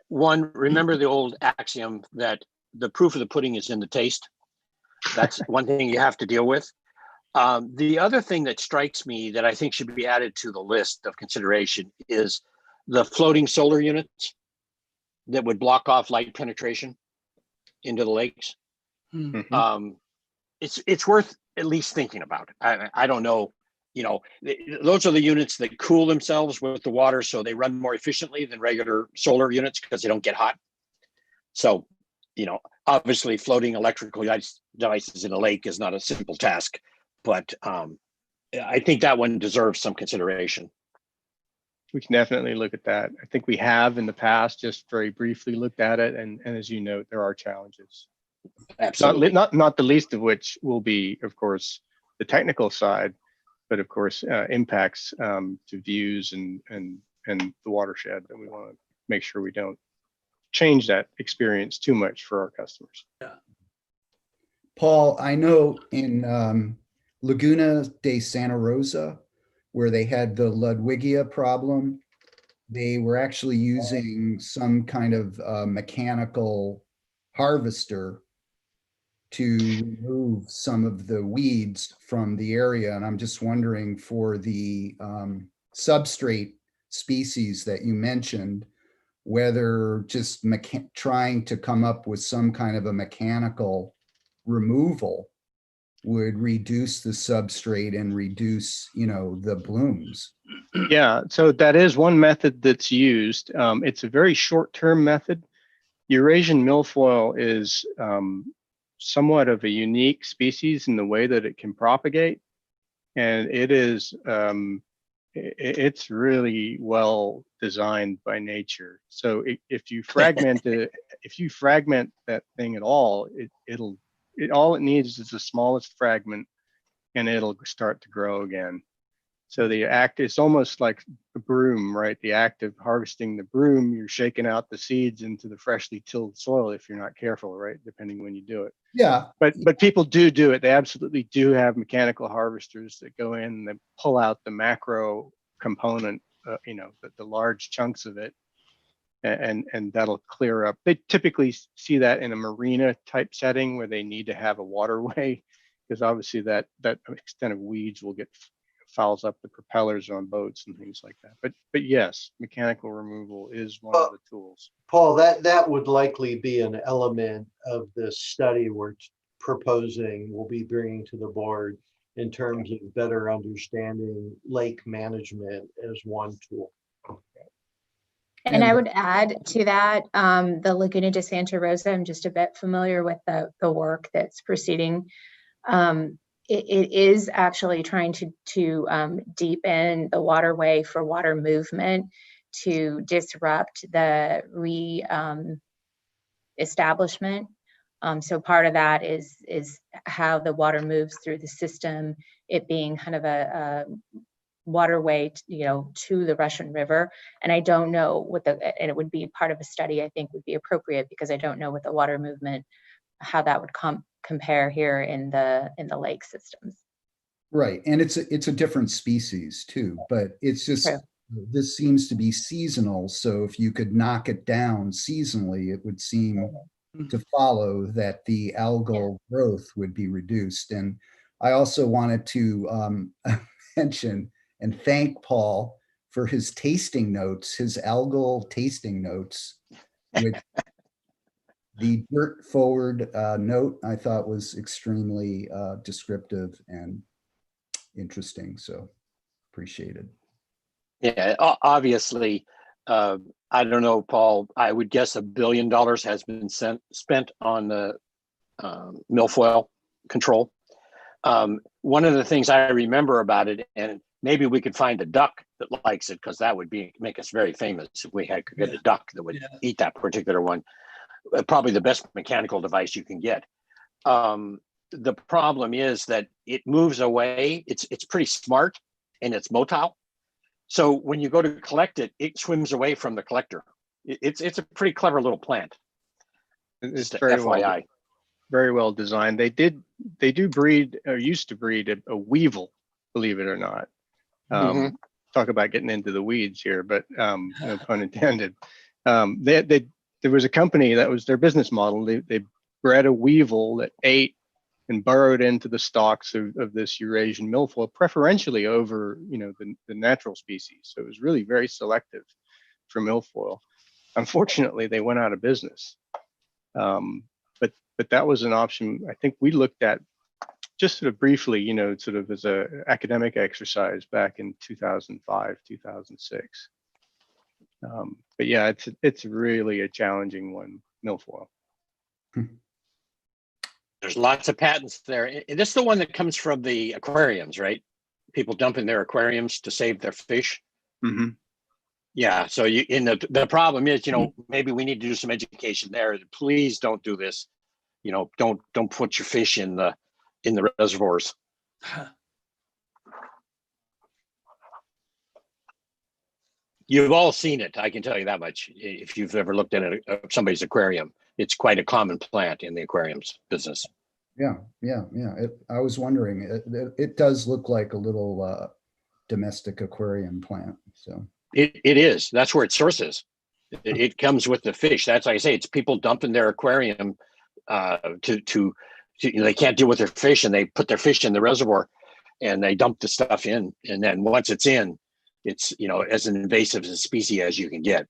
One, remember the old axiom that the proof of the pudding is in the taste. That's one thing you have to deal with. The other thing that strikes me that I think should be added to the list of consideration is the floating solar units that would block off light penetration into the lakes. It's worth at least thinking about. I don't know. Those are the units that cool themselves with the water, so they run more efficiently than regular solar units because they don't get hot. So, obviously floating electrical devices in a lake is not a simple task, but I think that one deserves some consideration. We can definitely look at that. I think we have in the past, just very briefly looked at it. And as you note, there are challenges. Absolutely. Not the least of which will be, of course, the technical side, but of course, impacts to views and the watershed. And we want to make sure we don't change that experience too much for our customers. Yeah. Paul, I know in Laguna de Santa Rosa, where they had the Ludwigia problem, they were actually using some kind of mechanical harvester to remove some of the weeds from the area. And I'm just wondering, for the substrate species that you mentioned, whether just trying to come up with some kind of a mechanical removal would reduce the substrate and reduce, the blooms. Yeah, so that is one method that's used. It's a very short-term method. Eurasian milfoil is somewhat of a unique species in the way that it can propagate, and it's really well designed by nature. So if you fragment that thing at all, all it needs is the smallest fragment, and it'll start to grow again. So it's almost like a broom, right? The act of harvesting the broom, you're shaking out the seeds into the freshly tilled soil if you're not careful, right? Depending when you do it. Yeah. But people do it. They absolutely do have mechanical harvesters that go in and they pull out the macro component, the large chunks of it, and that'll clear up. They typically see that in a marina type setting where they need to have a waterway, because obviously that extent of weeds will get fouls up the propellers on boats and things like that. But yes, mechanical removal is one of the tools. Paul, that would likely be an element of this study we're proposing, we'll be bringing to the board in terms of better understanding lake management as one tool. And I would add to that, the Laguna de Santa Rosa, I'm just a bit familiar with the work that's proceeding. It is actually trying to deepen the waterway for water movement to disrupt the establishment. So part of that is how the water moves through the system, it being kind of a waterway, to the Russian River. And I don't know and it would be part of a study I think would be appropriate, because I don't know what the water movement, how that would compare here in the lake systems. Right. And it's a different species too, but it's just, True. This seems to be seasonal. So if you could knock it down seasonally, it would seem to follow that the algal growth would be reduced. And I also wanted to mention and thank Paul for his tasting notes, his algal tasting notes, which the dirt forward note I thought was extremely descriptive and interesting. So appreciated. Yeah, obviously, I don't know, Paul, I would guess $1 billion has been spent on the milfoil control. One of the things I remember about it, and maybe we could find a duck that likes it, because that would make us very famous if we could get a duck that would eat that particular one. Probably the best mechanical device you can get. The problem is that it moves away. It's pretty smart, and it's motile. So when you go to collect it, it swims away from the collector. It's a pretty clever little plant. It's Just very FYI. Very well designed. They do breed, or used to breed, a weevil, believe it or not. Talk about getting into the weeds here, but no pun intended. There was a company that was their business model. They bred a weevil that ate and burrowed into the stalks of this Eurasian milfoil, preferentially over the natural species. So it was really very selective for milfoil. Unfortunately, they went out of business. But that was an option I think we looked at just sort of briefly, sort of as a academic exercise back in 2005, 2006. But yeah, it's really a challenging one, milfoil. There's lots of patents there. And this is the one that comes from the aquariums, right? People dump in their aquariums to save their fish. Mm-hmm. Yeah. So the problem is, maybe we need to do some education there. Please don't do this. Don't put your fish in the reservoirs. You've all seen it. I can tell you that much. If you've ever looked at somebody's aquarium, it's quite a common plant in the aquariums business. Yeah. I was wondering, it does look like a little domestic aquarium plant. So it is. That's where its source is. It comes with the fish. That's like I say. It's people dumping their aquarium they can't deal with their fish, and they put their fish in the reservoir, and they dump the stuff in, and then once it's in, it's as an invasive a species as you can get.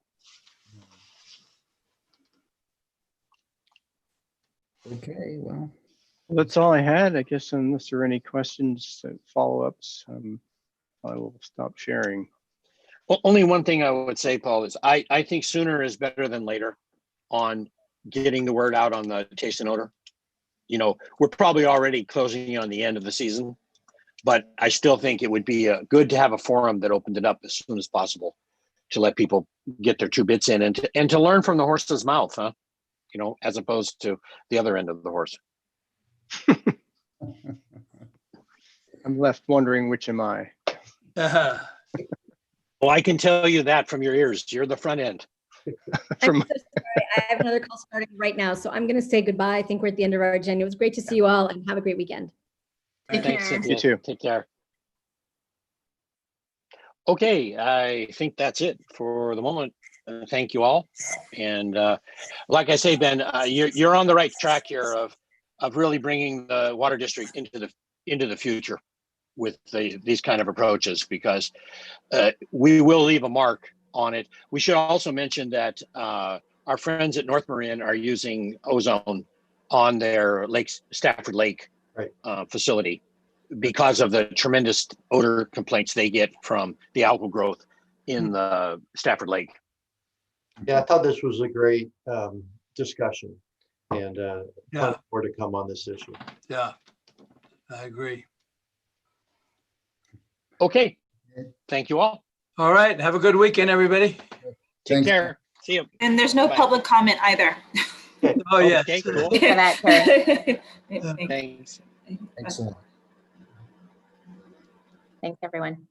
Okay, well, That's all I had, I guess, unless there are any questions, follow-ups, I will stop sharing. Only one thing I would say, Paul, is I think sooner is better than later on getting the word out on the taste and odor. You know, we're probably already closing on the end of the season, but I still think it would be good to have a forum that opened it up as soon as possible to let people get their 2 bits in and to learn from the horse's mouth, huh? You know, as opposed to the other end of the horse. I'm left wondering, which am I? Uh-huh. Well, I can tell you that from your ears. You're the front end. I'm so sorry. I have another call starting right now, so I'm going to say goodbye. I think we're at the end of our agenda. It was great to see you all, and have a great weekend. Take Thanks, care. Cynthia. You too. Take care. Okay, I think that's it for the moment. Thank you all. And like I say, Ben, you're on the right track here of really bringing the water district into the future with these kind of approaches, because we will leave a mark on it. We should also mention that our friends at North Marin are using ozone on their Stafford Lake facility because of the tremendous odor complaints they get from the algal growth in the Stafford Lake. Yeah, I thought this was a great discussion, and Yeah. more to come on this issue. Yeah, I agree. Okay, thank you all. All right, have a good weekend, everybody. Take Thanks. care. See you. And there's no Bye. public comment either. Oh, yeah. Okay, cool. Thank you for that, Terry. Thank you. Thanks. Excellent. Thanks, everyone.